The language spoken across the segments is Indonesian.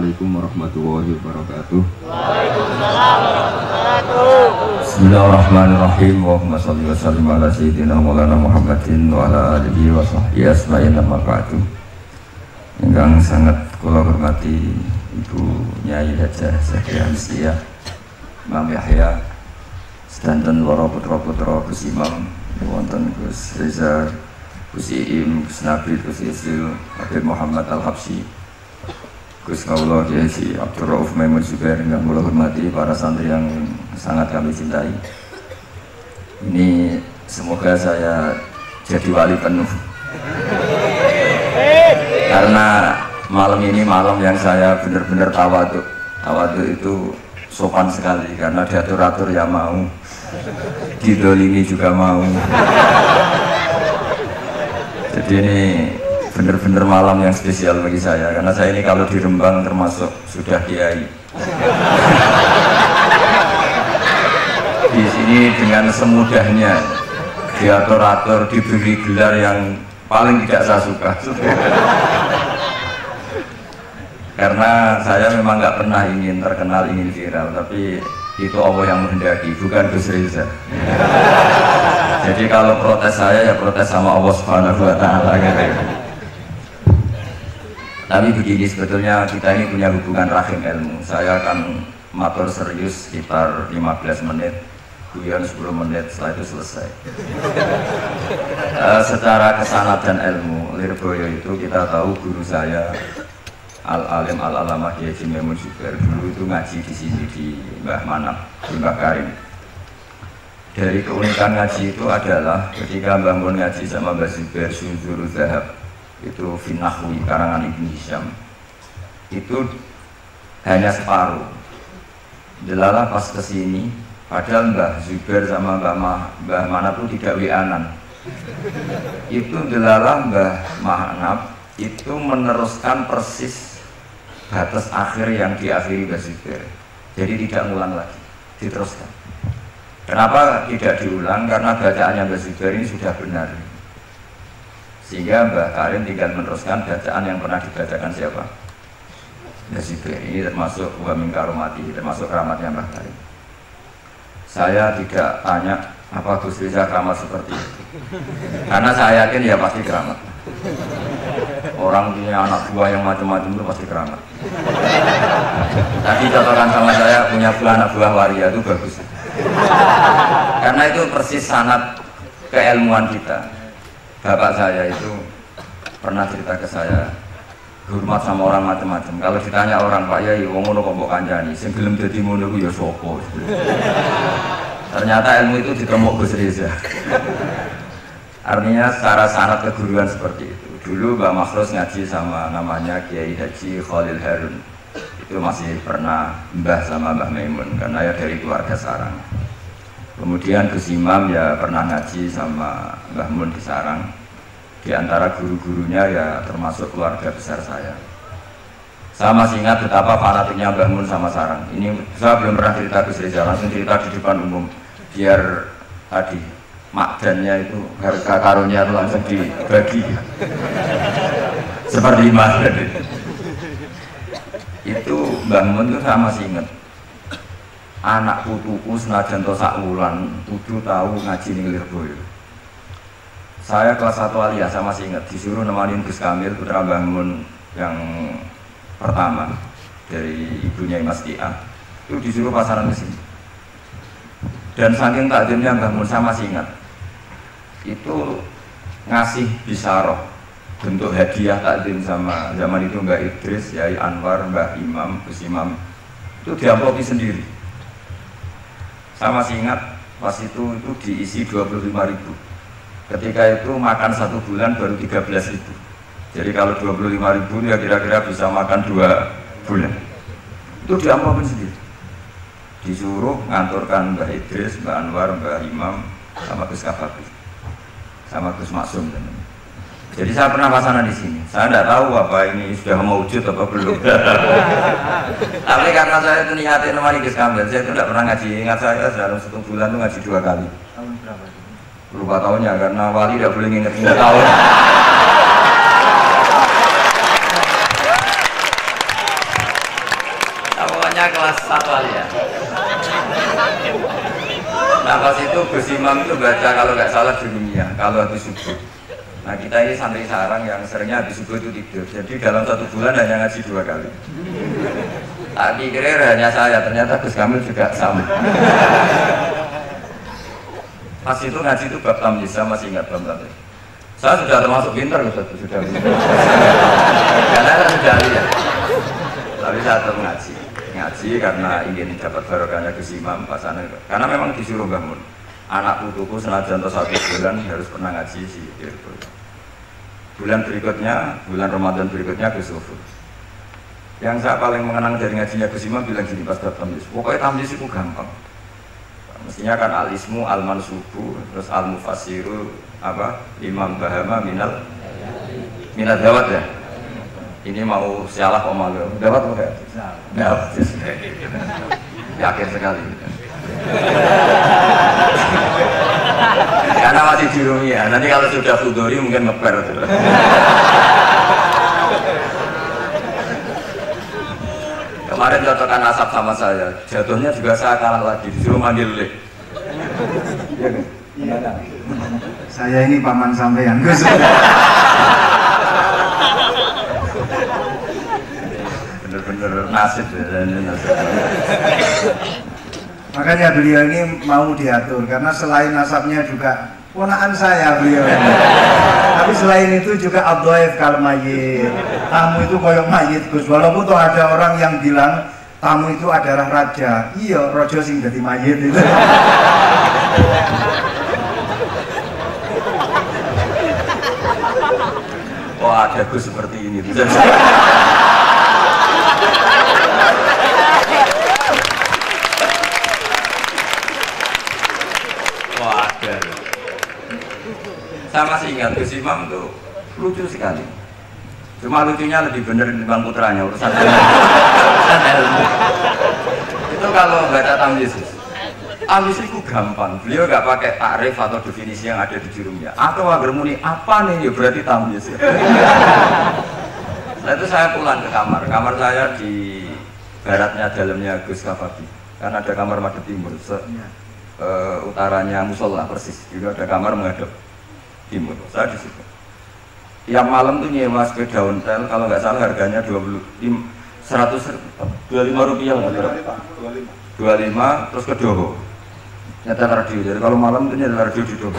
Assalamualaikum warahmatullahi wabarakatuh. Waalaikumsalam warahmatullahi wabarakatuh. Bismillahirrahmanirrahim. Allahumma shalli wa sallim ala sayyidina Maulana Muhammadin wa ala alihi wa sahbihi asma'in amma ba'du. Ingkang sangat kula hormati Ibu Nyai Hajah Zakia Misliah, Imam Yahya, sedanten para putra-putra Gus Imam, wonten Gus Reza, Gus Iim, Gus Nabil, Gus Isil, Habib Muhammad Al-Habsyi, Gus Kaula Kiai Abdul Rauf Maimun Zubair, yang kula hormati para santri yang sangat kami cintai. Ini semoga saya jadi wali penuh. Karena malam ini malam yang saya benar-benar tawadhu. Tawadhu itu sopan sekali karena diatur-atur ya mau, didolimi juga mau. Jadi ini benar-benar malam yang spesial bagi saya karena saya ini kalau di Rembang termasuk sudah kiai. Di sini dengan semudahnya diatur-atur, diberi gelar yang paling tidak saya suka. Karena saya memang nggak pernah ingin terkenal, ingin viral, tapi itu Allah yang menghendaki, bukan Gus Reza. Jadi kalau protes saya ya protes sama Allah Subhanahu wa Ta'ala gitu. Tapi begini, sebetulnya kita ini punya hubungan rahim ilmu. Saya akan matur serius sekitar 15 menit, guyon 10 menit, setelah itu selesai. Secara kesanatan ilmu, Lirboyo itu kita tahu guru saya Al-Alim Al-Alamah Kiai Haji Maimun Zubair dulu itu ngaji di sini di Mbah Manap, di Mbah Karim. Dari keunikan ngaji itu adalah ketika Mbah Mun ngaji sama Mbah Zubair Sunzuru Zahab itu Finahwi karangan Ibnu Hisham itu hanya separuh. Delalah pas kesini, padahal Mbah Zubair sama Mbah Manap itu tidak wianan. Itu delalah Mbah Manap itu meneruskan persis batas akhir yang diakhiri Mbah Zubair. Jadi tidak ngulang lagi, diteruskan. Kenapa tidak diulang? Karena bacaannya Mbah Zubair ini sudah benar. Sehingga Mbah Karim tinggal meneruskan bacaan yang pernah dibacakan siapa? Mbah Zubair. Ini termasuk wa min karomati, termasuk keramatnya Mbah Karim. Saya tidak tanya apa Gus Reza keramat seperti itu, karena saya yakin ya pasti keramat. Orang punya anak buah yang macam-macam itu pasti keramat. Tadi contohkan sama saya punya anak buah waria itu bagus, karena itu persis sanad keilmuan kita. Bapak saya itu pernah cerita ke saya, hormat sama orang macam-macam. Kalau ditanya orang, Pak Yai, wong ngono kok mbok kancani, sing gelem dadi ngono ku ya sapa? Ternyata ilmu itu ditemuk Gus Reza. Artinya secara sanad keguruan seperti itu. Dulu Mbak Makhrus ngaji sama namanya Kiai Haji Khalil Harun. Itu masih pernah mbah sama Mbah Maimun karena ya dari keluarga sarang. Kemudian Gus Imam ya pernah ngaji sama Mbah Mun di Sarang. Di antara guru-gurunya ya termasuk keluarga besar saya. Saya masih ingat betapa fanatiknya Mbah Mun sama Sarang. Ini saya belum pernah cerita Gus Reza, langsung cerita di depan umum. Biar tadi makdannya itu harga karunnya langsung dibagi. Seperti Mas tadi. Itu Mbah Mun itu saya masih ingat. Anak putuku senajan to sak wulan kudu tahu ngaji ning Lirboyo. Saya kelas 1 aliyah, saya masih ingat disuruh nemanin Gus Kamil putra Mbah Mun yang pertama dari ibunya Mas Tia. Itu disuruh pasaran ke sini. Dan saking takjubnya Mbah Mun saya masih ingat. Itu ngasih bisaroh bentuk hadiah takdim sama zaman itu Mbak Idris, Yai Anwar, Mbah Imam, Gus Imam. Itu diamplopi sendiri. Saya masih ingat pas itu diisi 25.000. Ketika itu makan 1 bulan baru 13.000. Jadi kalau 25.000 ya kira-kira bisa makan 2 bulan. Itu diamplopin sendiri. Disuruh nganturkan Mbah Idris, Mbah Anwar, Mbah Imam, sama Gus Kafabi, sama Gus Maksum. Jadi saya pernah pasangan di sini. Saya tidak tahu apa ini sudah mewujud apa belum. Tapi karena saya itu niatin nemani Gus Kamil, saya itu tidak pernah ngaji. Ingat saya dalam 1 bulan itu ngaji 2 kali. Tahun berapa? Lupa tahunnya karena wali tidak boleh ingat-ingat tahun. kali ya. Nah pas itu Gus Imam itu baca kalau nggak salah di dunia kalau habis subuh. Nah kita ini santri sarang yang seringnya habis subuh itu tidur. Jadi dalam 1 bulan hanya ngaji 2 kali. Tak dikira hanya saya, ternyata Gus Kamil juga sama. Pas itu ngaji itu bab tamyiz, saya masih ingat bab tamyiz. Saya sudah termasuk pintar, sudah pintar. Karena saya sudah lihat. Tapi saya tetap ngaji karena ingin dapat barokahnya Gus Imam pasangan. Karena memang disuruh bangun. Anak putuku senajan 1 bulan harus pernah ngaji sih. Bulan berikutnya, bulan Ramadan berikutnya Gus Sufur. Yang saya paling mengenang dari ngajinya Gus Imam bilang gini pas bab tamyiz. Pokoknya tamyiz itu gampang. Mestinya kan al-ismu, al-mansubu, terus al-mufassiru, apa? Imam bahama minal dawat ya? Ini mau sialah omalu. Dawat bukan? Dawat. Yakin sekali. Karena masih di Rumia. Nanti kalau sudah Fudori mungkin ngeper. Kemarin cocokan asap sama saya, jatuhnya juga saya kalah lagi, disuruh mandi lelek. Iya, saya ini paman sampean, Gus. Bener-bener nasib ya, nasib. Makanya beliau ini mau diatur, karena selain nasabnya juga ponakan saya beliau. Tapi selain itu juga abdoif kal mayit. Tamu itu koyok mayit Gus. Walaupun tuh ada orang yang bilang tamu itu adalah raja. Iya, rojo sing jadi mayit itu. Wah, ada Gus seperti ini. Wah, ada. Saya masih ingat Gus Imam tuh lucu sekali. Cuma lucunya lebih bener dibanding putranya urusan ilmu. Itu kalau baca tamyiz. Tamyiz itu gampang. Beliau nggak pakai takrif atau definisi yang ada di jurumnya. Atau agar muni apa nih ya berarti tamyiz. Setelah itu saya pulang ke kamar. Kamar saya di baratnya dalamnya Gus Kafabi. Karena ada kamar madhep timur. Utaranya musola persis. Juga ada kamar menghadap timur. Saya di situ. Tiap malam tuh nyewa sepeda ontel, kalau nggak salah harganya 125 rupiah lah. 25 terus ke Doho. Nyetel radio. Jadi kalau malam tuh nyetel radio di Doho.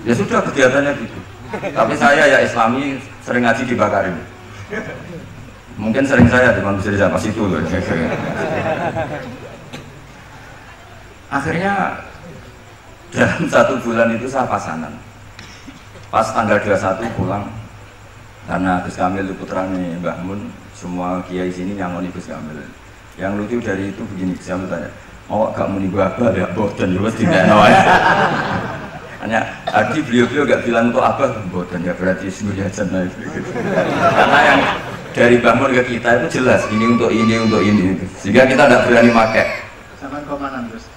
Ya sudah kegiatannya gitu. Tapi saya ya Islami sering ngaji dibakarin. Mungkin sering saya di manusia di sana situ loh. Akhirnya dalam 1 bulan itu saya pasangan. Pas tanggal 21 pulang karena Gus Kamil itu putranya Mbah Mun, semua kiai sini nyangoni Gus Kamil. Yang lucu dari itu begini, Gus Kamil tanya, "Oh, gak muni Abah ya, boten ya wis didekno ae." Hanya tadi beliau gak bilang untuk Abah, boten ya berarti semuanya jannah itu. Karena yang dari Mbah Mun ke kita itu jelas ini untuk ini untuk ini. Sehingga kita tidak berani pakai. Sama komandan Gus.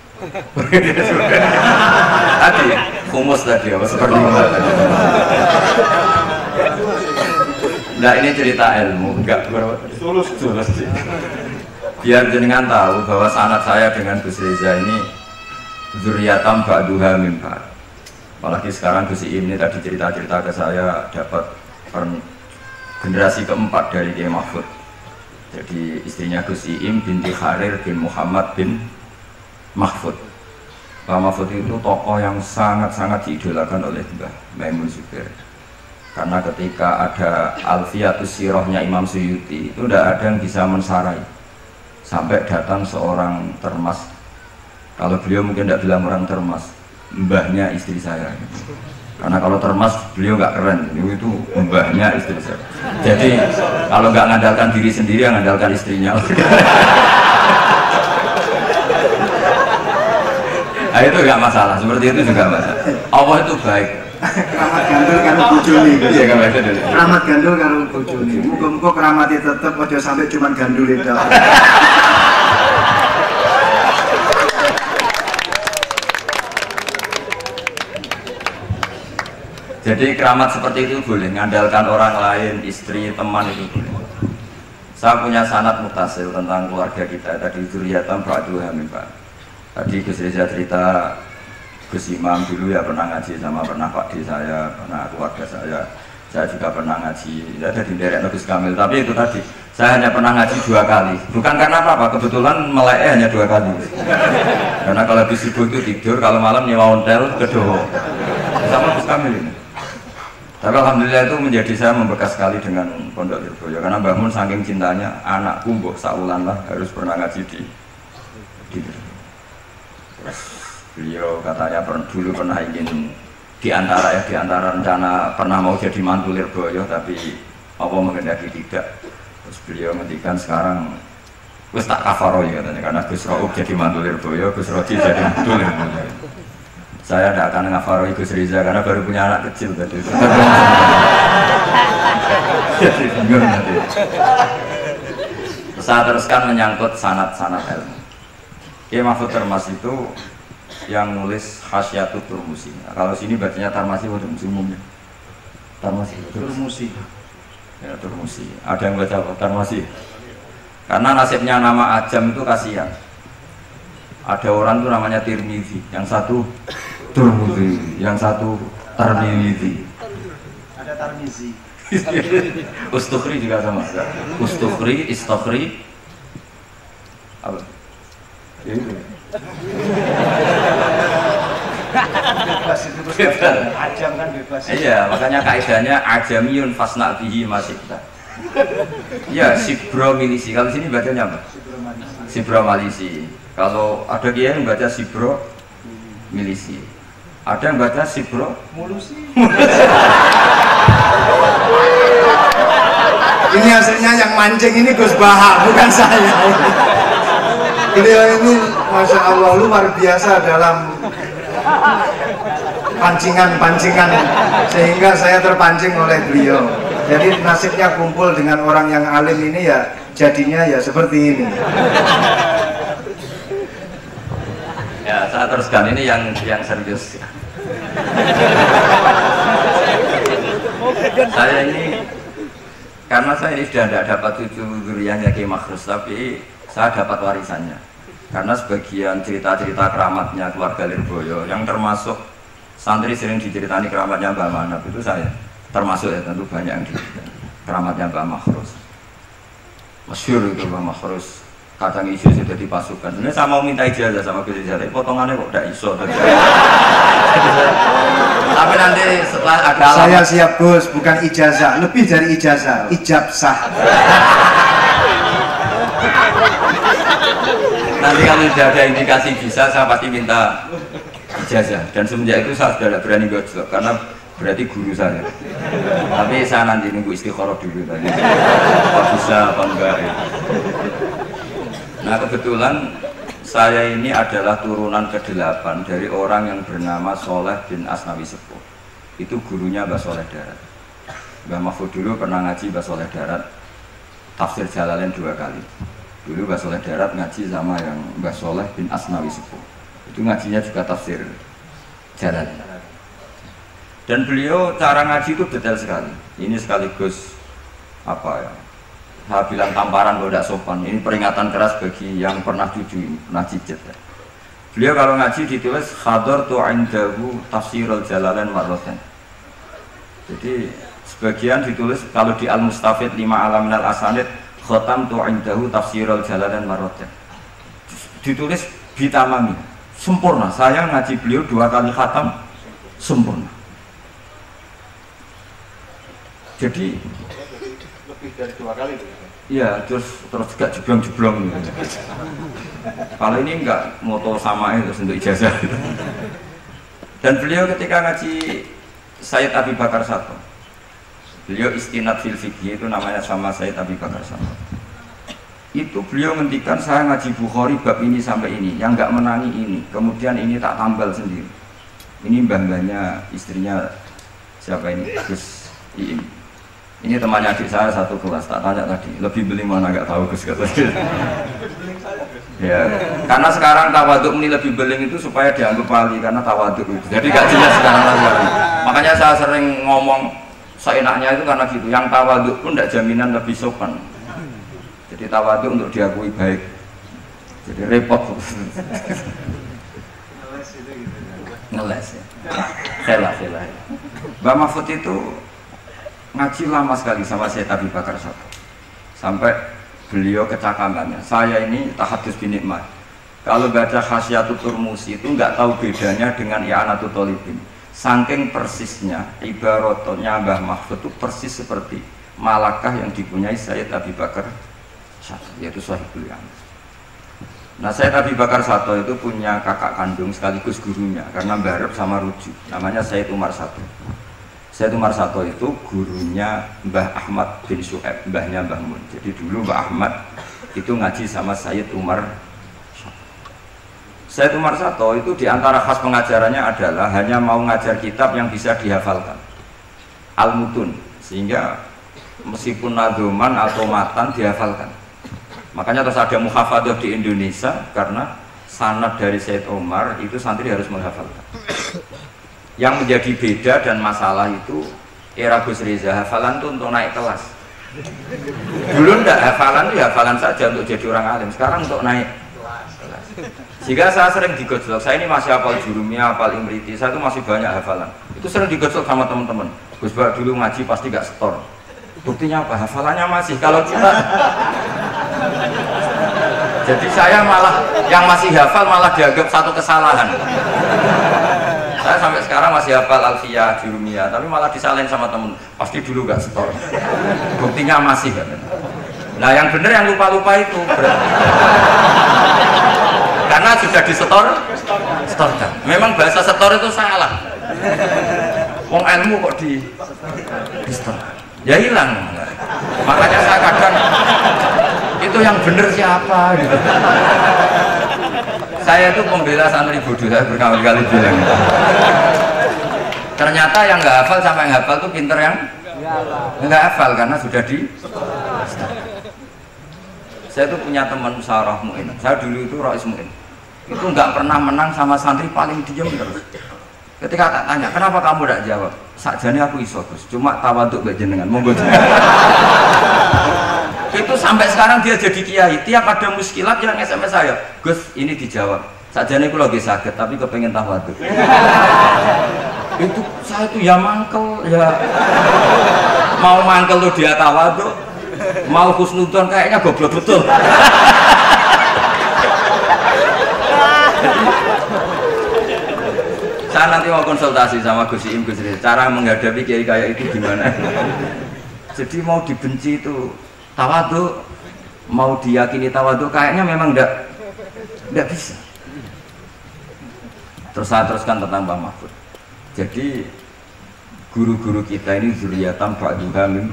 Tadi humus tadi apa seperti itu. Nah ini cerita ilmu, enggak tulus. Biar jenengan tahu bahwa sanad saya dengan Gus Reza ini zuriyatam ba'duha min ba'd. Apalagi sekarang Gus Im ini tadi cerita-cerita ke saya dapat generasi keempat dari Kiai Mahfud. Jadi istrinya Gus Im binti Kharir bin Muhammad bin Mahfud. Pak Mahfud itu tokoh yang sangat-sangat diidolakan oleh Mbah Maimun Zubair. Karena ketika ada Alfiyatus Sirahnya Imam Suyuti itu tidak ada yang bisa mensarai. Sampai datang seorang termas. Kalau beliau mungkin tidak bilang orang termas, mbahnya istri saya. Karena kalau termas beliau nggak keren, itu mbahnya istri saya. Jadi kalau nggak ngandalkan diri sendiri, ngandalkan istrinya. Nah, itu nggak masalah, seperti itu juga masalah. Allah itu baik. Keramat gandul karo bojone. Iya, keramat gandul karo bojone. Muga-muga keramate tetep aja sampai cuman gandul itu. Jadi keramat seperti itu boleh, ngandalkan orang lain, istri, teman itu boleh. Saya punya sanad mutasil tentang keluarga kita tadi dzurriatan ba'du hamim Pak. Tadi Gus Reza cerita Gus Imam dulu ya pernah ngaji sama pernah Pak D saya, pernah keluarga saya juga pernah ngaji. Ya ada di daerah Gus Kamil, tapi itu tadi saya hanya pernah ngaji 2 kali. Bukan karena apa-apa, kebetulan melek hanya 2 kali. Karena kalau habis subuh itu tidur, kalau malam nyewa ontel ke Doho. Sama Gus Kamil ini. Tapi alhamdulillah itu menjadi saya membekas sekali dengan Pondok Lirboyo karena Mbah Mun saking cintanya anakku mbok saulan lah harus pernah ngaji di beliau katanya dulu pernah ingin di antara rencana pernah mau jadi mantu Lirboyo tapi apa mengendaki tidak. Terus beliau ngendikan sekarang wis tak kafaroh ya katanya karena Gus Raub jadi mantu Lirboyo, Gus Rodi jadi mantu Lirboyo. Saya tidak akan ngafarohi Gus Riza karena baru punya anak kecil tadi. Jadi bingung nanti. Saya teruskan menyangkut sanad-sanad ilmu. Kiai Mahfud Termas itu yang nulis Hasyiatut Turmusi. Nah, kalau sini bacanya Tarmasi atau umumnya? Tarmasi. Turmusi. Ya Turmusi. Ada yang baca apa? Tarmasi. Karena nasibnya nama Ajam itu kasihan. Ada orang tuh namanya Tirmizi, yang satu Turmuzi, yang satu Tarmizi. Ada Tarmizi. Ustukhri juga sama. Ustukhri, Istokhri. Apa? Itu. Bebas itu bebas. Ajam kan bebas. Iya, makanya kaidahnya ajamiyun fasna bihi masyikta. Ya, Sibro Milisi. Kalau sini bacanya apa? Sibro Malisi. Kalau ada kiai yang baca Sibro Milisi. Ada yang baca Sibro Mulusi. Ini hasilnya yang mancing ini Gus Baha, bukan saya. Beliau ini Masya Allah luar biasa dalam pancingan-pancingan sehingga saya terpancing oleh beliau. Jadi nasibnya kumpul dengan orang yang alim ini ya jadinya ya seperti ini. Ya, saya teruskan ini yang serius. Saya ini karena saya ini sudah tidak dapat cucu zuriyahnya Kiai Makhrus, tapi saya dapat warisannya. Karena sebagian cerita-cerita keramatnya keluarga Lirboyo yang termasuk santri sering diceritani keramatnya Mbah Manap itu saya. Termasuk ya tentu banyak yang diceritakan. Keramatnya Mbah Makhrus. Masyhur itu Mbah Makhrus. Kadang isu sudah dipasukan. Sebenarnya saya mau minta ijazah sama Gus Ijazah, tapi potongannya kok tidak iso. Tapi nanti setelah ada saya siap Gus, bukan ijazah, lebih dari ijazah, ijabsah. Nanti kalau sudah ada indikasi bisa, saya pasti minta ijazah. Dan semenjak itu saya sudah tidak berani gojlok karena berarti guru saya. Tapi saya nanti nunggu istikharah dulu tadi. Apa bisa apa enggak ya. Nah kebetulan saya ini adalah turunan ke-8 dari orang yang bernama Soleh bin Asnawi Sepuh. Itu gurunya Mbah Soleh Darat. Mbah Mahfud dulu pernah ngaji Mbah Soleh Darat tafsir Jalalain 2 kali. Dulu Mbah Soleh Darat ngaji sama yang Mbah Soleh bin Asnawi Sepuh. Itu ngajinya juga tafsir Jalalain. Dan beliau cara ngaji itu detail sekali. Ini sekaligus apa ya? Saya bilang tamparan kalau tidak sopan. Ini peringatan keras bagi yang pernah cucu, pernah cicit. Ya. Beliau kalau ngaji ditulis hadartu indahu tafsirul Jalalain marratan. Jadi sebagian ditulis kalau di Al-Mustafid 5 alam minal asanid khatamtu indahu tafsirul Jalalain marratan. Ditulis bitamami, sempurna. Saya ngaji beliau 2 kali khatam sempurna. Jadi Lebih dari 2 kali. iya, terus juga jeblong-jeblong gitu. Kalau ini enggak moto sama itu untuk ijazah gitu. Dan beliau ketika ngaji Sayyid Abi Bakar Sato, beliau istinad fil fikih itu namanya sama Sayyid Abi Bakar Sato. Itu beliau ngendikan saya ngaji Bukhari bab ini sampai ini, yang enggak menangi ini, kemudian ini tak tambal sendiri. Ini mbah-mbahnya istrinya siapa ini? Gus Iim. Ini temannya adik saya satu kelas, tak tanya tadi, lebih beli mana nggak tahu Gus katanya. Ya, karena sekarang tawaduk ini lebih beling itu supaya dianggap wali karena tawaduk itu. Jadi gak jelas sekarang lagi. Makanya saya sering ngomong seenaknya itu karena gitu. Yang tawaduk pun tidak jaminan lebih sopan. Jadi tawadhu untuk diakui baik. Jadi repot. Ngeles ya. Sela. Mbak Mahfud itu ngaji lama sekali sama saya Abi Bakar Satu. Sampai beliau kecakapannya. Saya ini tahadus binikmat. Kalau baca Khasyatul Turmusi itu nggak tahu bedanya dengan I'anatul Thalibin. Saking persisnya ibaratnya Mbah Mahfud itu persis seperti malakah yang dipunyai Sayyid Abi Bakar Satu, yaitu Sahibul Yaman. Nah, Sayyid Abi Bakar Satu itu punya kakak kandung sekaligus gurunya karena barep sama rujuk, namanya Sayyid Umar Satu. Sayyid Umar Satu itu gurunya Mbah Ahmad bin Syu'aib, mbahnya Mbah Mun. Jadi dulu Mbah Ahmad itu ngaji sama Sayyid Umar Satu. Sayyid Umar Satu itu diantara khas pengajarannya adalah hanya mau ngajar kitab yang bisa dihafalkan, al-mutun, sehingga meskipun nadoman atau matan dihafalkan. Makanya terus ada muhafadzah di Indonesia karena sanad dari Sayyid Umar itu santri harus menghafalkan. Yang menjadi beda dan masalah itu era Gus Reza, hafalan itu untuk naik kelas. Dulu ndak, hafalan itu hafalan saja untuk jadi orang alim. Sekarang untuk naik kelas. Jika saya sering digojlok, saya ini masih hafal Jurumiyah, hafal Imriti, saya itu masih banyak hafalan. Itu sering digojlok sama teman-teman. Gus Bak dulu ngaji pasti gak setor. Buktinya apa? Hafalannya masih. Kalau kita jadi saya malah yang masih hafal malah dianggap satu kesalahan. Saya sampai sekarang masih hafal Alfiyah, Jurumiyah, tapi malah disalahin sama temen. Pasti dulu gak setor. Buktinya masih kan. Nah, yang bener yang lupa-lupa itu karena sudah disetor, setorkan. Memang bahasa setor itu salah. Wong ilmu kok di setor. Ya hilang. Makanya saya kadang itu yang bener siapa gitu. Saya itu pembela santri bodoh, saya berkali-kali bilang gitu. Ternyata yang nggak hafal sama yang hafal tuh pinter yang nggak hafal karena sudah di. Saya tuh punya teman Sarah Mu'in. Saya dulu itu Rais Mu'in. Itu nggak pernah menang sama santri paling diem terus. Ketika tak tanya, kenapa kamu tidak jawab? Sakjane aku iso Gus, cuma tawaduk mbek jenengan. Monggo. Itu sampai sekarang dia jadi kiai. Tiap ada muskilat yang SMS saya, Gus ini dijawab. Sakjane aku lagi sakit, tapi kepengen tawaduk. Itu saya tuh ya mangkel ya. Mau mangkel tuh dia tawaduk, mau husnudon kayaknya goblok betul. Saya nanti mau konsultasi sama Gus Iim, Gus Reza, cara menghadapi kiai kayak itu gimana. Jadi mau dibenci itu tawadhu, mau diyakini tawadhu kayaknya memang enggak bisa. Terus saya teruskan tentang Mbah Mahfud. Jadi guru-guru kita ini zuriatan ba'duha min.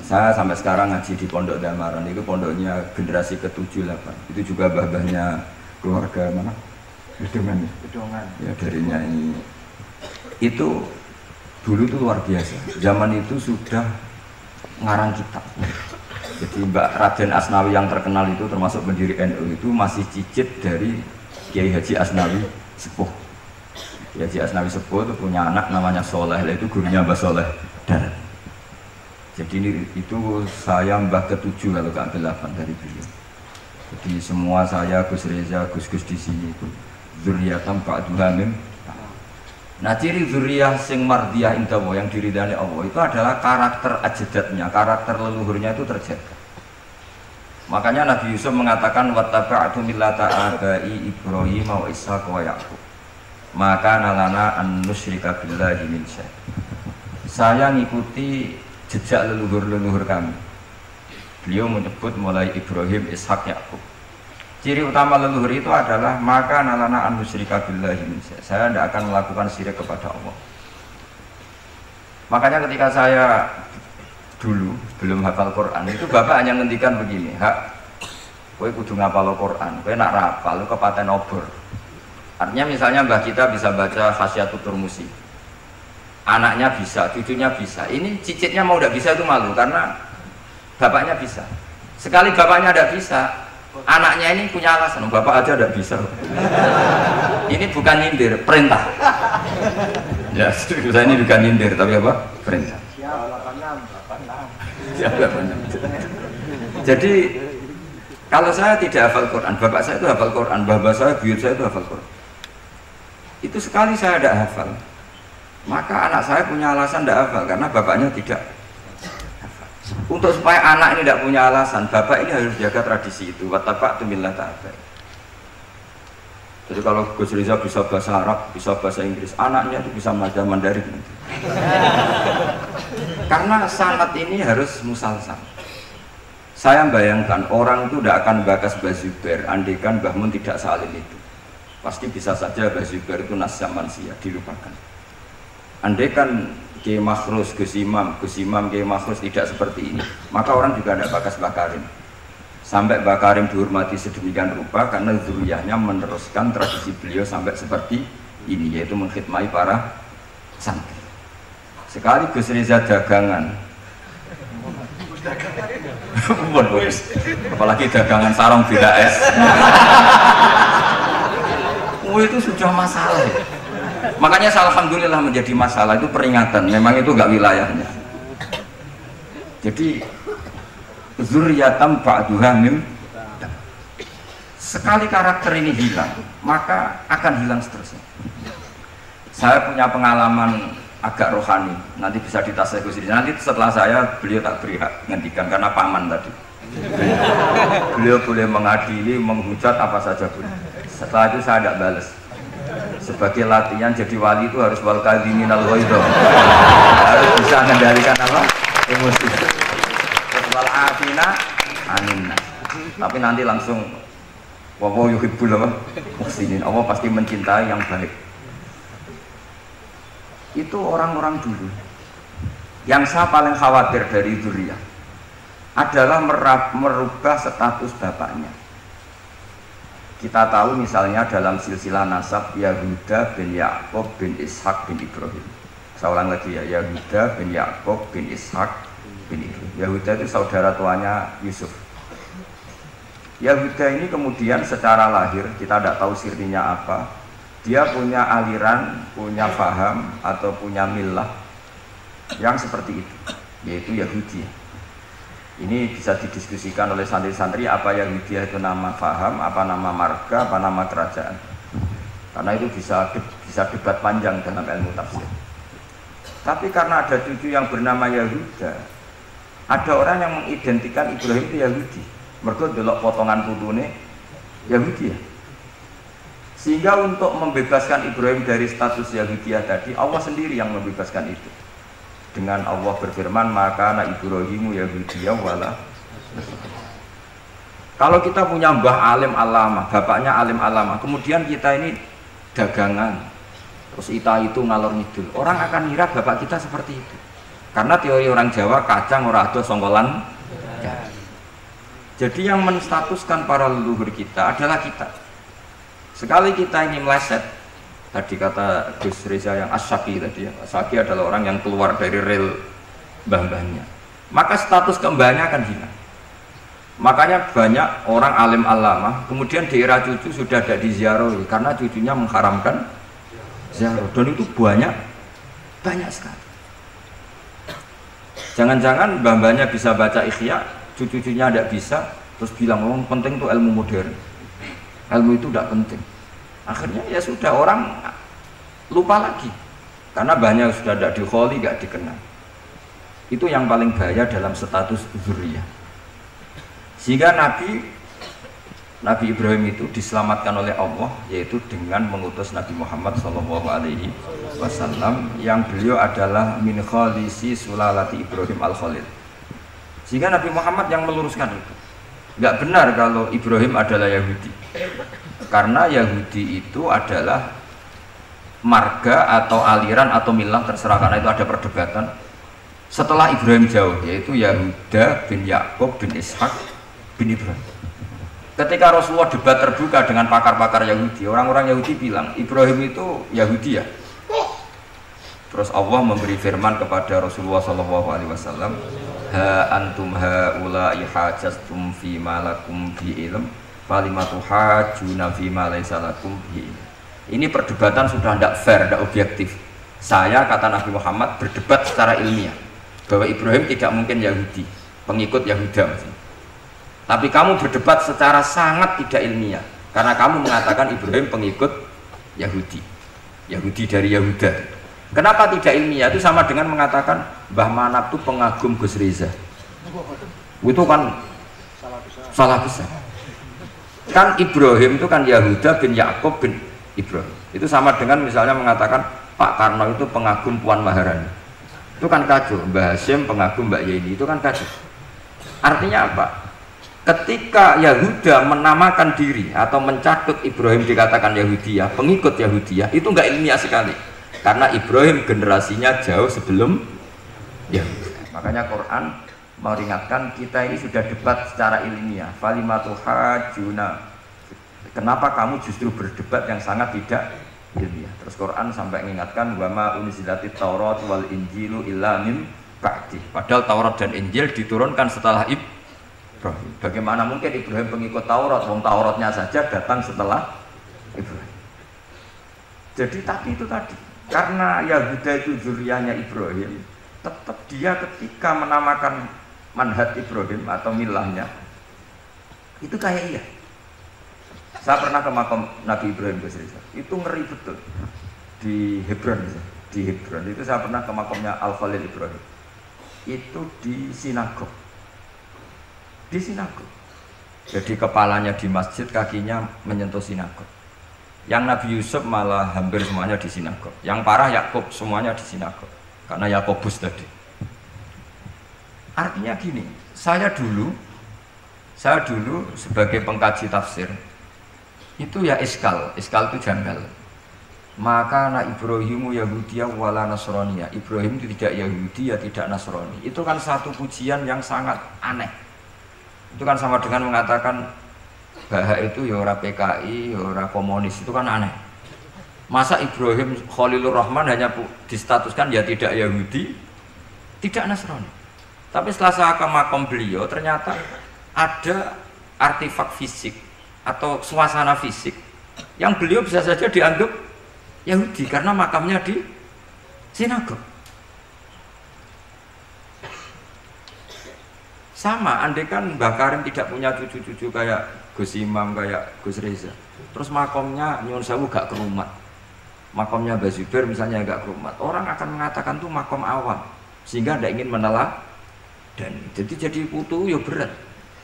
Saya sampai sekarang ngaji di Pondok Damaran, itu pondoknya generasi ke-7-8. Itu juga bah-bahnya keluarga mana? Gedongan. Ya dari nyanyi. Itu dulu tuh luar biasa. Zaman itu sudah ngarang kitab. Jadi Mbak Raden Asnawi yang terkenal itu termasuk pendiri NU itu masih cicit dari Kiai Haji Asnawi Sepuh. Kiai Haji Asnawi Sepuh itu punya anak namanya Soleh, itu gurunya Mbah Soleh Darat. Jadi ini itu saya Mbah ke-7 kalau ke-8 dari beliau. Jadi semua saya Gus Reza, Gus-Gus di sini itu zuriatan ba'duha min. Nah, ciri zuriyah sing mardiyah indawa yang diridani Allah itu adalah karakter ajdatnya, karakter leluhurnya itu terjaga. Makanya Nabi Yusuf mengatakan wattaba'tu millata abai Ibrahim wa Ishaq wa Yaqub. Maka nalana an nusyrika billahi min syai'. Saya ngikuti jejak leluhur-leluhur kami. Beliau menyebut mulai Ibrahim, Ishaq, Yaqub. Ciri utama leluhur itu adalah maka nalana an nusyrika billahi min syai'. Saya tidak akan melakukan syirik kepada Allah. Makanya ketika saya dulu belum hafal Quran itu bapak hanya ngendikan begini, hak, kowe kudu ngapal Quran, kowe nak rapal kepaten obor. Artinya misalnya mbah kita bisa baca Khasyatul Turmusi, anaknya bisa, cucunya bisa. Ini cicitnya mau udah bisa itu malu karena bapaknya bisa. Sekali bapaknya tidak bisa, anaknya ini punya alasan, bapak aja tidak bisa. Ini bukan nyindir, perintah. Ya, saya ini bukan nyindir, tapi apa? Perintah. Siap 86. Jadi kalau saya tidak hafal Quran, bapak saya itu hafal Quran, bapak saya, buyut saya itu hafal Quran. Itu sekali saya tidak hafal, maka anak saya punya alasan tidak hafal karena bapaknya tidak hafal. Untuk supaya anak ini tidak punya alasan, bapak ini harus jaga tradisi itu. Wataba'tu millata abai. Jadi kalau Gus Riza bisa bahasa Arab, bisa bahasa Inggris, anaknya itu bisa belajar Mandarin. Karena sanad ini harus musalsal. Saya bayangkan orang itu tidak akan bakas Mbah Zubair andaikan Mbah Mun tidak salim itu. Pasti bisa saja Mbah Zubair itu nasya mansia, dilupakan. Andaikan Kiai Makhrus, Gus Imam, Kiai Makhrus tidak seperti ini, maka orang juga tidak bakas Mbah Karim. Sampai Mbah Karim dihormati sedemikian rupa karena zuriyahnya meneruskan tradisi beliau sampai seperti ini, yaitu mengkhidmati para santri. Sekali Gus Riza dagangan, apalagi dagangan sarung bila es, itu sudah masalah. Makanya alhamdulillah menjadi masalah, itu peringatan, memang itu enggak wilayahnya. Jadi zuriyatam ba'duha mim. Sekali karakter ini hilang, maka akan hilang seterusnya. Saya punya pengalaman agak rohani, nanti bisa ditasih Gus Riza. Nanti setelah saya, beliau tak beri hak ngendikan karena paman tadi. Beliau boleh mengadili, menghujat apa saja boleh. Setelah itu saya tidak balas. Sebagai latihan jadi wali itu harus wal kadhiminal ghaidha. Harus bisa mengendalikan apa? Emosi. Wal afina aninna. Tapi nanti langsung wa yuhibbul muhsinin. Allah pasti mencintai yang baik. Itu orang-orang dulu. Yang saya paling khawatir dari dzurriyyah adalah merubah status bapaknya. Kita tahu misalnya dalam silsilah nasab Yahuda bin Ya'qub bin Ishak bin Ibrahim. Saya ulang lagi ya, Yahuda bin Ya'qub bin Ishak bin Ibrahim. Yahuda itu saudara tuanya Yusuf. Yahuda ini kemudian secara lahir kita tidak tahu sirrinya apa. Dia punya aliran, punya faham atau punya millah yang seperti itu, yaitu Yahudi. Ini bisa didiskusikan oleh santri-santri apa Yahudi itu nama faham, apa nama marga, apa nama kerajaan. Karena itu bisa debat panjang dalam ilmu tafsir. Tapi karena ada cucu yang bernama Yahuda, ada orang yang mengidentikan Ibrahim itu Yahudi. Mergo delok potongan putune Yahudi ya. Sehingga untuk membebaskan Ibrahim dari status Yahudiyah tadi, Allah sendiri yang membebaskan itu. Dengan Allah berfirman, maka anak Ibrahimu Yahudiyah wala. Kalau kita punya mbah alim alama, bapaknya alim alama, kemudian kita ini dagangan, terus ita itu ngalor ngidul, orang akan ngira bapak kita seperti itu. Karena teori orang Jawa, kacang ora ado songkolan. Ya. Jadi yang menstatuskan para leluhur kita adalah kita. Sekali kita ini meleset, tadi kata Gus Riza yang As-Saki tadi ya, As-Saki adalah orang yang keluar dari rel mbah-mbahnya, maka status kembahnya akan hilang. Makanya banyak orang alim alama kemudian di era cucu sudah ada diziarahi karena cucunya mengharamkan ziarah, dan itu banyak sekali. Jangan-jangan mbah-mbahnya bisa baca Ikhya, cucu-cucunya tidak bisa, terus bilang oh penting tuh ilmu modern, ilmu itu tidak penting. Akhirnya ya sudah, orang lupa lagi karena banyak sudah tidak dikholi, tidak dikenal. Itu yang paling bahaya dalam status dzurriyyah. Sehingga Nabi Ibrahim itu diselamatkan oleh Allah, yaitu dengan mengutus Nabi Muhammad SAW yang beliau adalah min khalisi sulalati Ibrahim al-Khalil. Sehingga Nabi Muhammad yang meluruskan itu. Nggak benar kalau Ibrahim adalah Yahudi, karena Yahudi itu adalah marga atau aliran atau milah, terserah, karena itu ada perdebatan setelah Ibrahim jauh, yaitu Yahuda bin Ya'qub bin Ishak bin Ibrahim. Ketika Rasulullah debat terbuka dengan pakar-pakar Yahudi, orang-orang Yahudi bilang Ibrahim itu Yahudi ya. Terus Allah memberi firman kepada Rasulullah SAW, ha antum haula'i hajastum fi malakum bi ilm falimatu hajuna fi ma laysa lakum bi. Ini perdebatan sudah tidak fair, tidak objektif. Saya, kata Nabi Muhammad, berdebat secara ilmiah bahwa Ibrahim tidak mungkin Yahudi, pengikut Yahuda. Tapi kamu berdebat secara sangat tidak ilmiah karena kamu mengatakan Ibrahim pengikut Yahudi. Yahudi dari Yahuda. Kenapa tidak ilmiah? Itu sama dengan mengatakan Mbah Manap itu pengagum Gus Riza. Itu kan salah besar. Kan Ibrahim itu kan Yahuda bin Yakub bin Ibrahim. Itu sama dengan misalnya mengatakan Pak Karno itu pengagum Puan Maharani. Itu kan kacau. Mbah Hasyim pengagum Mbak Yeni. Itu kan kacau. Artinya apa? Ketika Yahuda menamakan diri atau mencatut Ibrahim dikatakan Yahudiyah, pengikut Yahudiyah, itu enggak ilmiah sekali. Karena Ibrahim generasinya jauh sebelum Yahudi. Makanya Quran meringatkan kita ini sudah debat secara ilmiah. Falimatu hajuna. Kenapa kamu justru berdebat yang sangat tidak ilmiah? Terus Quran sampai mengingatkan wama unzilatit Taurat wal Injilu illa min ba'di. Padahal Taurat dan Injil diturunkan setelah Ibrahim. Bagaimana mungkin Ibrahim pengikut Taurat? Wong Tauratnya saja datang setelah Ibrahim. Jadi tapi itu tadi, karena Yahuda itu zuriyahnya Ibrahim, tetap dia ketika menamakan manhaj Ibrahim atau milahnya itu kayak iya. Saya pernah ke makam Nabi Ibrahim itu ngeri betul di Hebron. Di Hebron itu saya pernah ke makamnya Al Khalil Ibrahim. Itu di sinagog. Di sinagog. Jadi kepalanya di masjid, kakinya menyentuh sinagog. Yang Nabi Yusuf malah hampir semuanya di sinagog. Yang parah Yakub semuanya di sinagog. Karena Yakobus tadi. Artinya gini, saya dulu sebagai pengkaji tafsir itu ya iskal itu janggal. Maka anak Ibrahimu Yahudiyah wala Nasroniyah. Ibrahim itu tidak Yahudi ya tidak Nasrani. Itu kan satu pujian yang sangat aneh. Itu kan sama dengan mengatakan Bahak itu ya ora PKI, ya ora komunis. Itu kan aneh. Masa Ibrahim Khalilur Rahman hanya distatuskan ya tidak Yahudi, tidak Nasrani. Tapi setelah saya ke makam beliau, ternyata ada artefak fisik atau suasana fisik yang beliau bisa saja dianggap Yahudi karena makamnya di sinagog. Sama, andai kan Mbah Karim tidak punya cucu-cucu kayak Gus Imam, kayak Gus Reza, terus makamnya nyuwun sewu gak kerumat, makamnya Mbah Zubair misalnya gak kerumat, orang akan mengatakan tuh makom awam, sehingga tidak ingin menelak. Dan jadi putu ya berat.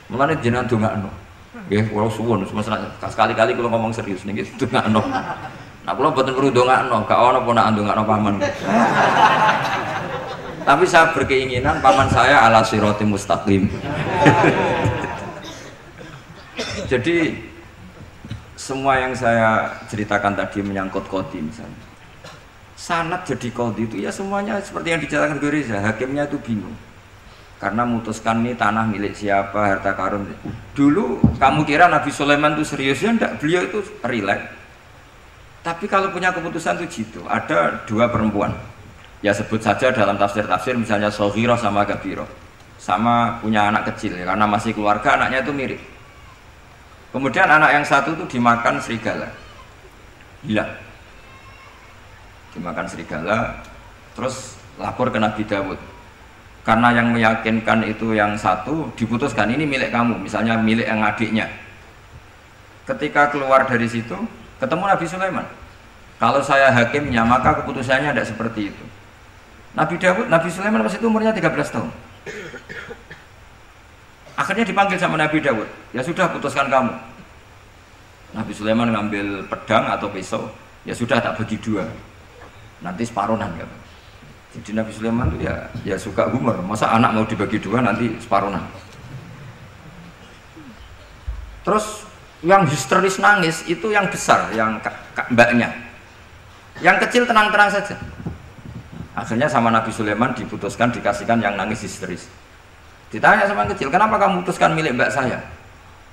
Mulane jenengan ndongakno. Nggih, kula suwun sekali-kali kula ngomong serius niki ndongakno. Nah kula mboten perlu ndongakno, gak ono ponakan ndongakno paman. Tapi saya berkeinginan paman saya ala sirati mustaqim. Jadi semua yang saya ceritakan tadi menyangkut qadhi misalnya. Sanad jadi qadhi itu ya semuanya seperti yang diceritakan Gus Reza, hakimnya itu bingung. Karena memutuskan ini tanah milik siapa, harta karun. Dulu kamu kira Nabi Sulaiman itu serius, ya enggak, beliau itu relax. Tapi kalau punya keputusan itu gitu, ada dua perempuan. Ya sebut saja dalam tafsir-tafsir misalnya Soghirah sama Gabirah. Sama punya anak kecil ya, karena masih keluarga anaknya itu mirip. Kemudian anak yang satu itu dimakan serigala. Hilang. Dimakan serigala, terus lapor ke Nabi Dawud. Karena yang meyakinkan itu yang satu diputuskan ini milik kamu, misalnya milik yang adiknya. Ketika keluar dari situ ketemu Nabi Sulaiman. Kalau saya hakimnya maka keputusannya tidak seperti itu. Nabi Sulaiman pas itu umurnya 13 tahun. Akhirnya dipanggil sama Nabi Dawud. Ya sudah putuskan kamu. Nabi Sulaiman ngambil pedang atau pisau. Ya sudah tak bagi dua. Nanti separuhan kata. Jadi Nabi Sulaiman itu ya suka humor. Masa anak mau dibagi dua nanti separuhan. Terus yang histeris nangis itu yang besar, yang mbaknya. Yang kecil tenang-tenang saja. Akhirnya sama Nabi Sulaiman diputuskan dikasihkan yang nangis histeris. Ditanya sama yang kecil, kenapa kamu putuskan milik mbak saya?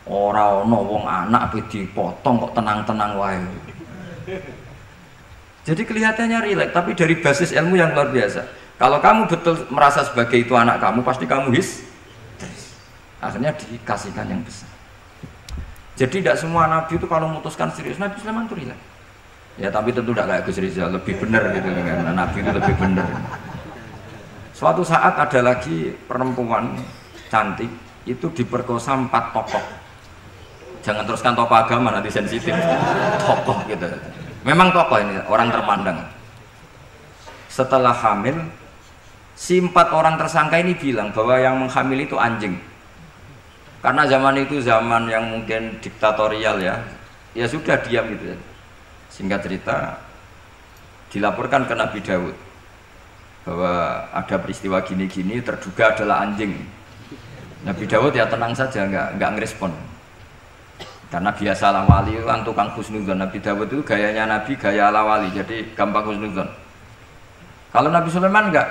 Ora ono wong anak dipotong kok tenang-tenang wae. Jadi kelihatannya rileks, tapi dari basis ilmu yang luar biasa. Kalau kamu betul merasa sebagai itu anak kamu, pasti kamu histeris. Akhirnya dikasihkan yang besar. Jadi tidak semua nabi itu kalau memutuskan serius, Nabi Sulaiman itu rileks. Ya tapi tentu tidak kayak Gus Rizal, lebih benar gitu kan. Nabi itu lebih benar. Suatu saat ada lagi perempuan cantik itu diperkosa 4 tokoh. Jangan teruskan tokoh agama nanti sensitif. Tokoh gitu. Memang tokoh ini orang terpandang. Setelah hamil, si 4 orang tersangka ini bilang bahwa yang menghamil itu anjing. Karena zaman itu zaman yang mungkin diktatorial ya. Ya sudah diam gitu. Singkat cerita dilaporkan ke Nabi Daud bahwa ada peristiwa gini-gini, terduga adalah anjing. Nabi Daud ya tenang saja, nggak ngerespon. Karena biasalah wali itu kan tukang husnudzon. Nabi Daud itu gayanya Nabi, gaya ala wali, jadi gampang husnudzon. Kalau Nabi Sulaiman enggak.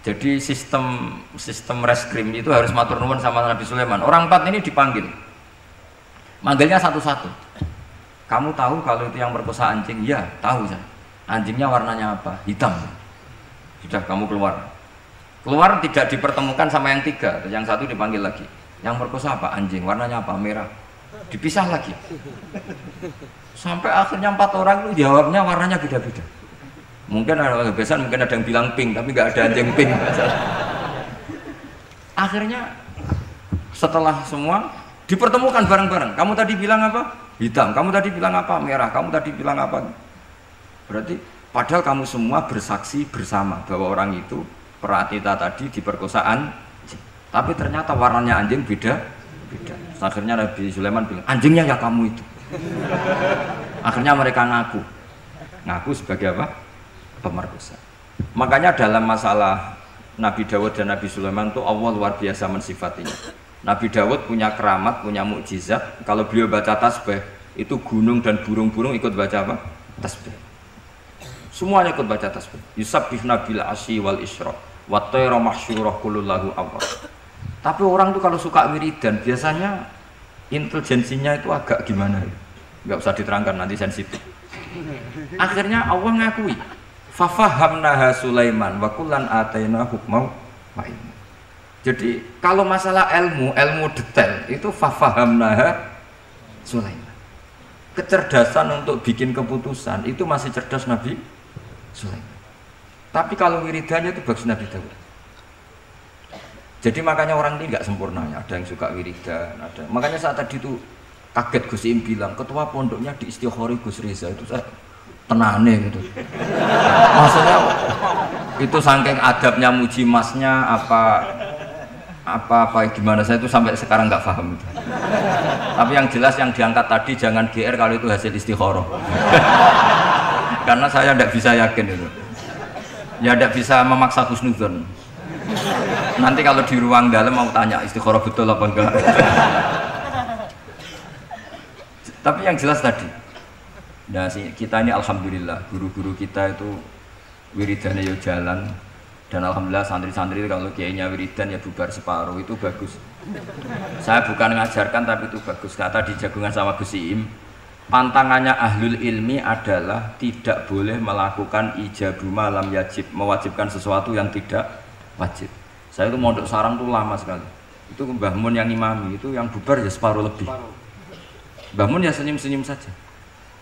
Jadi sistem reskrim itu harus matur nuwun sama Nabi Sulaiman. Orang 4 ini dipanggil. Manggilnya satu-satu. Kamu tahu kalau itu yang merkosa anjing? Ya, tahu saya. Anjingnya warnanya apa? Hitam. Sudah, kamu keluar. Keluar tidak dipertemukan sama yang 3. Yang 1 dipanggil lagi. Yang merkosa apa? Anjing. Warnanya apa? Merah. Dipisah lagi. Sampai akhirnya 4 orang itu jawabnya warnanya beda-beda. Mungkin ada kebiasaan, mungkin ada yang bilang pink, tapi nggak ada anjing pink. Akhirnya setelah semua dipertemukan bareng-bareng. Kamu tadi bilang apa? Hitam. Kamu tadi bilang apa? Merah. Kamu tadi bilang apa? Berarti padahal kamu semua bersaksi bersama bahwa orang itu Pratita tadi diperkosaan, tapi ternyata warnanya anjing beda. Akhirnya Nabi Sulaiman bilang, anjingnya ya kamu itu. Akhirnya mereka ngaku sebagai apa? Pemerkosa. Makanya dalam masalah Nabi Dawud dan Nabi Sulaiman itu Allah luar biasa mensifatinya. Nabi Dawud punya keramat, punya mukjizat. Kalau beliau baca tasbih, itu gunung dan burung-burung ikut baca apa? Tasbih. Semuanya ikut baca tasbih. Yusabbihuna bil asyi wal isyraq wa tayra mahsyurah kullu lahu awwab. Tapi orang tuh kalau suka wiridan biasanya intelijensinya itu agak gimana ya? Nggak usah diterangkan nanti sensitif. Akhirnya Allah ngakui, fafahamnaha Sulaiman wa kullan ataina hukmau wa ilma. Jadi kalau masalah ilmu detail itu fafahamnaha Sulaiman. Kecerdasan untuk bikin keputusan itu masih cerdas Nabi Sulaiman. Tapi kalau wiridannya itu bagus Nabi Dawud. Jadi makanya orang ini nggak sempurna ya. Ada yang suka wiridan, ada. Makanya saat tadi itu kaget Gus Im bilang ketua pondoknya di Istighori Gus Reza itu saya tenane gitu. Maksudnya itu saking adabnya muji masnya apa gimana, saya itu sampai sekarang nggak paham itu. Tapi yang jelas yang diangkat tadi jangan GR kalau itu hasil istikharah. Karena saya tidak bisa yakin itu. Ya tidak bisa memaksa husnudzon. Nanti kalau di ruang dalam mau tanya istikharah betul apa enggak. Tapi yang jelas tadi. Nah, kita ini alhamdulillah guru-guru kita itu wiridannya ya jalan. Dan alhamdulillah santri-santri kalau kiainya wiridan ya bubar separuh, itu bagus. Saya bukan mengajarkan tapi itu bagus. Kata di Jagungan sama Gus Iim, pantangannya ahlul ilmi adalah tidak boleh melakukan ijabu malam yajib, mewajibkan sesuatu yang tidak wajib. Saya itu mondok sarang tuh lama sekali. Itu Mbah Mun yang imami, itu yang bubar ya separuh lebih. Mbah Mun ya senyum-senyum saja.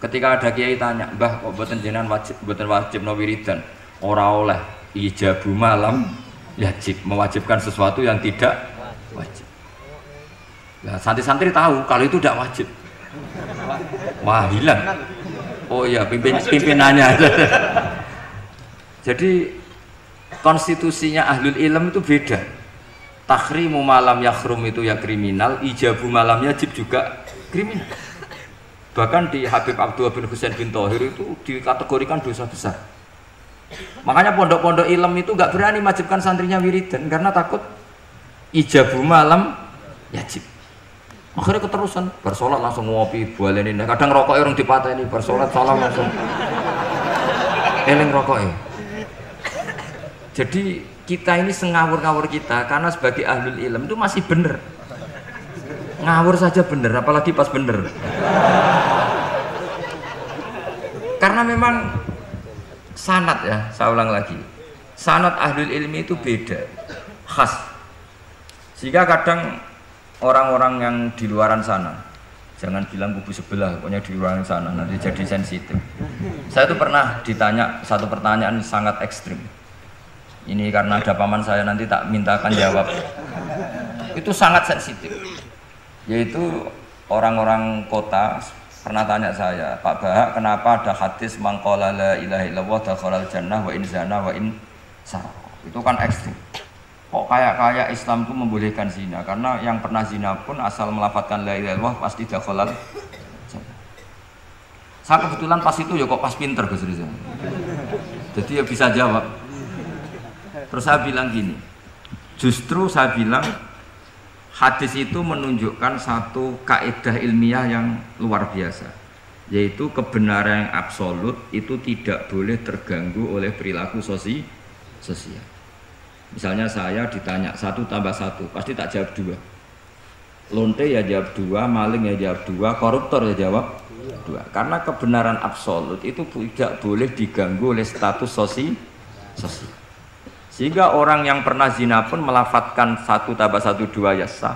Ketika ada kiai tanya, "Mbah, kok boten jenengan wajib no wiridan?" Ora oleh ijabu malam yajib, mewajibkan sesuatu yang tidak wajib. Nah, santri-santri tahu kalau itu tidak wajib. Wah, hilang. Oh iya, pimpinannya. Jadi konstitusinya ahlul ilm itu beda. Takhrimu malam yakhrum itu ya kriminal, ijabu malam yajib juga kriminal. Bahkan di Habib Abdullah bin Husain bin Thohir itu dikategorikan dosa besar. Makanya pondok-pondok ilm itu nggak berani wajibkan santrinya wiridan karena takut ijabu malam yajib. Akhirnya keterusan, bersolat langsung ngopi, bualenin. Kadang rokoknya orang dipateni, bersolat salam langsung eling rokoknya. Jadi kita ini sengawur-ngawur kita karena sebagai ahlul ilm itu masih bener. Ngawur saja bener, apalagi pas bener. Karena memang sanad ya, saya ulang lagi. Sanad ahlul ilmi itu beda, khas. Sehingga kadang orang-orang yang di luaran sana, jangan bilang kubu sebelah, pokoknya di luaran sana nanti jadi sensitif. Saya tuh pernah ditanya satu pertanyaan sangat ekstrim. Ini karena ada paman saya nanti tak mintakan jawab. Itu sangat sensitif. Yaitu orang-orang kota pernah tanya saya, Pak Bahak, kenapa ada hadis mangqala la ilaha illallah dakhalal jannah wa in zana wa in saraq. Itu kan ekstrim. Kok kayak Islam itu membolehkan zina? Karena yang pernah zina pun asal melafadzkan la ilaha illallah pasti dakhalal jannah. Saya kebetulan pas itu ya kok pas pinter Gus Riza. Jadi ya bisa jawab. Terus saya bilang gini, justru saya bilang hadis itu menunjukkan satu kaidah ilmiah yang luar biasa, yaitu kebenaran yang absolut itu tidak boleh terganggu oleh perilaku sosial. Misalnya saya ditanya 1 tambah 1, pasti tak jawab 2. Lonte ya jawab 2, maling ya jawab 2, koruptor ya jawab 2. Karena kebenaran absolut itu tidak boleh diganggu oleh status sosial. Sehingga orang yang pernah zina pun melafadzkan 1 tambah 1 2 ya sah.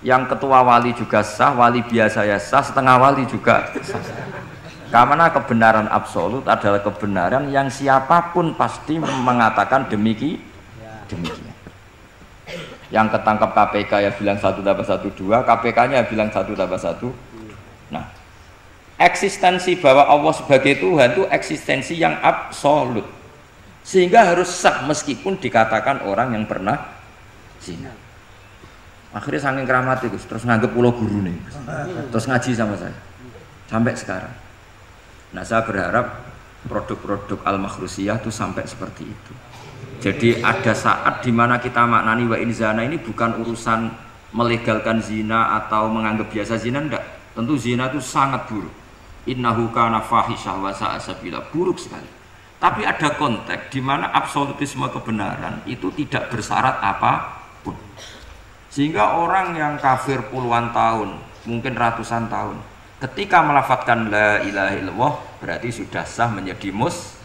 Yang ketua wali juga sah, wali biasa ya sah, setengah wali juga sah. Karena kebenaran absolut adalah kebenaran yang siapapun pasti mengatakan demikian. Yang ketangkap KPK ya bilang 1 tambah 1 2, KPK-nya bilang 1 tambah 1. Nah, eksistensi bahwa Allah sebagai Tuhan itu eksistensi yang absolut. Sehingga harus sah meskipun dikatakan orang yang pernah zina. Akhirnya saking keramat itu terus nganggep pulau guru nih, terus ngaji sama saya sampai sekarang. Nah, saya berharap produk-produk al-makhrusiyah itu sampai seperti itu. Jadi ada saat dimana kita maknani wa in zina ini bukan urusan melegalkan zina atau menganggap biasa zina, enggak. Tentu zina itu sangat buruk. Innahu kana fahisyah wa sa'a sabila, buruk sekali. Tapi ada konteks di mana absolutisme kebenaran itu tidak bersyarat apapun. Sehingga orang yang kafir puluhan tahun, mungkin ratusan tahun, ketika melafadzkan la ilaha illallah berarti sudah sah menjadi muslim.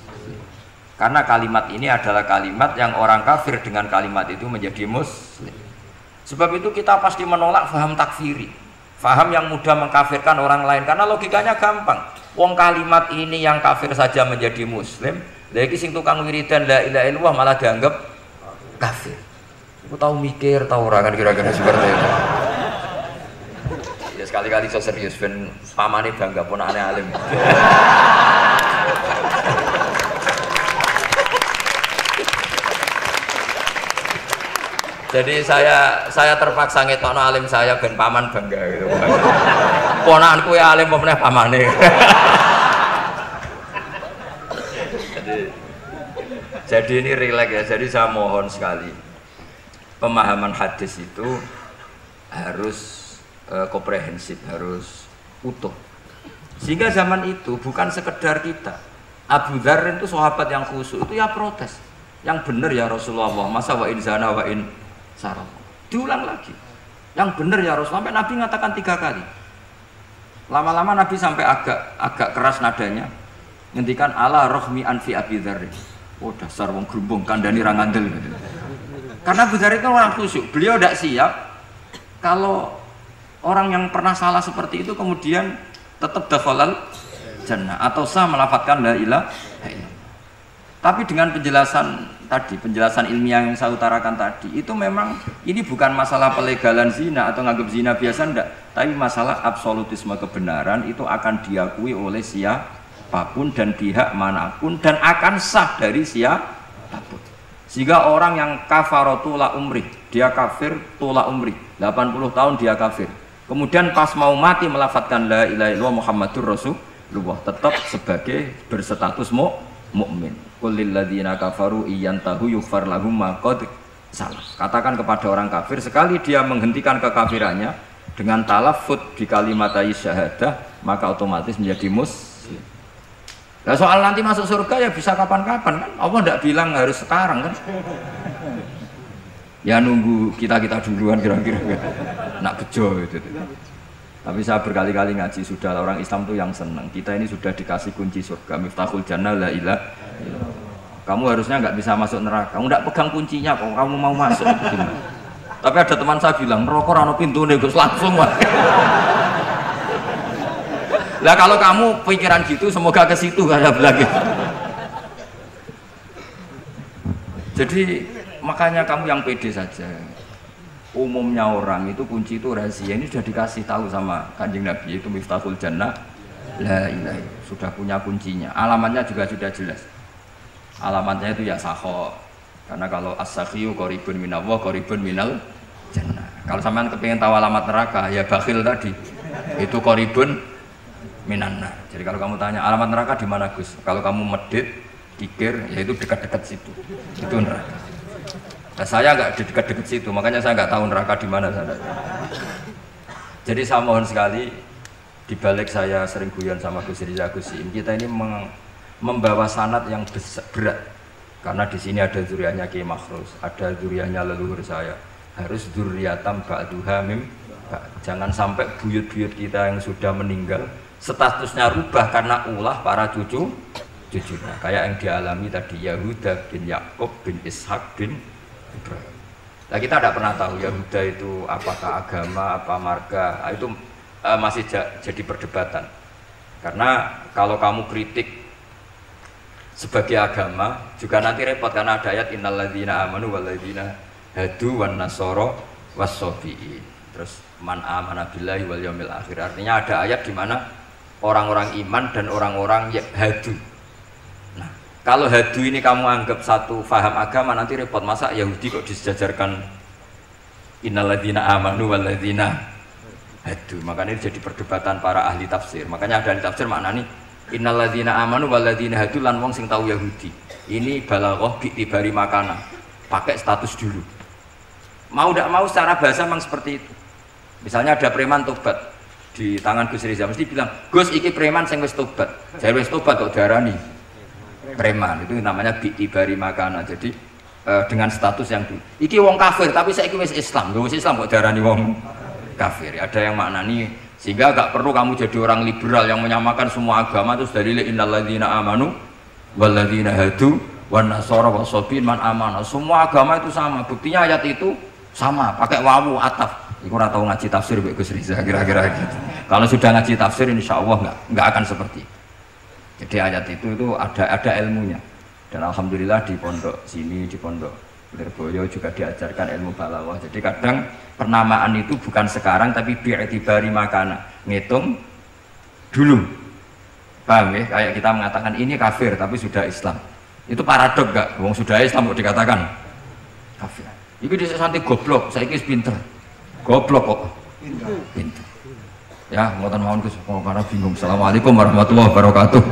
Karena kalimat ini adalah kalimat yang orang kafir dengan kalimat itu menjadi muslim. Sebab itu kita pasti menolak faham takfiri, faham yang mudah mengkafirkan orang lain, karena logikanya gampang. Wong kalimat ini yang kafir saja menjadi muslim, lagi sing tukang wiridan la ilaha illallah malah dianggap kafir. Aku tahu mikir, tahu orang kan kira-kira seperti itu. Ya sekali-kali so serius, ben pamane bangga pun aneh alim. Jadi saya terpaksa ngetokno alim saya ben paman bangga gitu. Ponakanku ya alim meneh pamane. Jadi ini rileks ya. Jadi saya mohon sekali pemahaman hadis itu harus komprehensif, harus utuh. Sehingga zaman itu bukan sekedar kita. Abu Dzar itu sahabat yang khusyuk itu ya protes. Yang benar ya Rasulullah, masa wa in zana wa in saraq. Diulang lagi. Yang benar ya Rasulullah, sampai Nabi mengatakan 3 kali. Lama-lama Nabi sampai agak keras nadanya, ngendikan ala rohmi anfi Abi Dzar. Oh dasar wong grumbung kandhani ra ngandel gitu. Karena Abu Dzar itu orang khusyuk, beliau tidak siap kalau orang yang pernah salah seperti itu kemudian tetap dakhalal jannah atau sah melafadzkan la ilaha illallah. Tapi dengan penjelasan tadi, penjelasan ilmiah yang saya utarakan tadi, itu memang ini bukan masalah pelegalan zina atau nganggap zina biasa, enggak, tapi masalah absolutisme kebenaran itu akan diakui oleh siapapun dan pihak manapun dan akan sah dari siapapun. Sehingga orang yang kafaratu la umri, dia kafir tula umri, 80 tahun dia kafir. Kemudian pas mau mati melafadzkan la ilaha illallah Muhammadur Rasulullah, tetap sebagai berstatus mukmin. Qul lil ladzina kafaru iyantahu yughfar lahum ma qad salaf. Katakan kepada orang kafir, sekali dia menghentikan kekafirannya dengan talaffuz di kalimat syahadah, maka otomatis menjadi muslim. Nah, soal nanti masuk surga ya bisa kapan-kapan kan? Allah tidak bilang harus sekarang kan? Ya nunggu kita duluan kira-kira. Nak bejo itu. Tapi saya berkali-kali ngaji sudah orang Islam tuh yang senang. Kita ini sudah dikasih kunci surga, miftahul jannah la ilaha illallah. Kamu harusnya nggak bisa masuk neraka. Kamu nggak pegang kuncinya kok. Kamu mau masuk. Tapi ada teman saya bilang neraka ora ono pintune Gus, langsung wae. Lah kalau kamu pikiran gitu semoga ke situ kayak lagi. Jadi makanya kamu yang pede saja. umumnya orang itu kunci itu rahasia. Ini sudah dikasih tahu sama Kanjeng Nabi, itu Miftahul Jannah la ilaha illallah, sudah punya kuncinya. Alamatnya juga sudah jelas. Alamatnya itu ya sakho. Karena kalau as-sakhiyu qaribun minallah qaribun minal jannah. Kalau sampean kepengin tahu alamat neraka ya bakhil tadi. Itu qaribun minannar. Jadi kalau kamu tanya alamat neraka di mana Gus? Kalau kamu medit, pikir, ya itu dekat-dekat situ. Itu neraka. Nah, saya nggak di dekat-dekat situ, makanya saya nggak tahu neraka di mana sana. Jadi saya mohon sekali, di balik saya sering guyon sama Gus Riza Gusim, kita ini membawa sanad yang berat. Karena di sini ada zuriatnya Ki Makhrus, ada zuriatnya leluhur saya. Harus zuriatam ba'duha mim. Jangan sampai buyut-buyut kita yang sudah meninggal statusnya rubah karena ulah para cucunya. Kayak yang dialami tadi Yahuda bin Yakub bin Ishak bin Ibrahim. Nah, kita tidak pernah tahu Yahuda itu apakah agama, apa marga, itu masih jadi perdebatan. Karena kalau kamu kritik sebagai agama juga nanti repot, karena ada ayat innalladzina amanu walladzina hadu wan nasara wassabiin. Terus man amana billahi wal yaumil akhir. Artinya ada ayat di mana orang-orang iman dan orang-orang hadu. Nah, kalau hadu ini kamu anggap satu faham agama, nanti repot. Masa Yahudi kok disejajarkan innalladzina amanu walladzina hadu? Makanya ini jadi perdebatan para ahli tafsir. Makanya ada ahli tafsir maknanya innalladzina amanu walladzina hadu lan wong sing tahu Yahudi. Ini balaghah bi'tibari makana. Pakai status dulu. Mau tidak mau secara bahasa memang seperti itu. Misalnya ada preman tobat di tangan Gus Riza, mesti bilang, Gus iki preman sing wis tobat. Jadi wis tobat kok darani preman, itu namanya bi'tibari makana. Jadi dengan status yang dulu. Iki wong kafir tapi saiki wis Islam. Wis Islam kok darani wong kafir. Ada yang maknani sehingga gak perlu kamu jadi orang liberal yang menyamakan semua agama terus dalil innalladzina amanu walladzina hadu wan nasara wasabiin man amana. Semua agama itu sama. Buktinya ayat itu sama, pakai wawu ataf. Iku ora tau ngaji tafsir Mbak Gus Riza kira-kira gitu. Kalau sudah ngaji tafsir insya Allah nggak akan seperti itu. Jadi ayat itu ada ilmunya. Dan alhamdulillah di pondok sini, di pondok Lirboyo juga diajarkan ilmu balaghah. Jadi kadang penamaan itu bukan sekarang tapi bi'tibari makana, ngitung dulu. Paham ya? Kayak kita mengatakan ini kafir tapi sudah Islam. Itu paradok gak? Wong sudah Islam kok dikatakan kafir. Iki dhisik santai goblok, saiki wis pinter. Goblok kok. Pinter. Ya, ngoten mawon Gus, karena bingung. Assalamualaikum warahmatullahi wabarakatuh.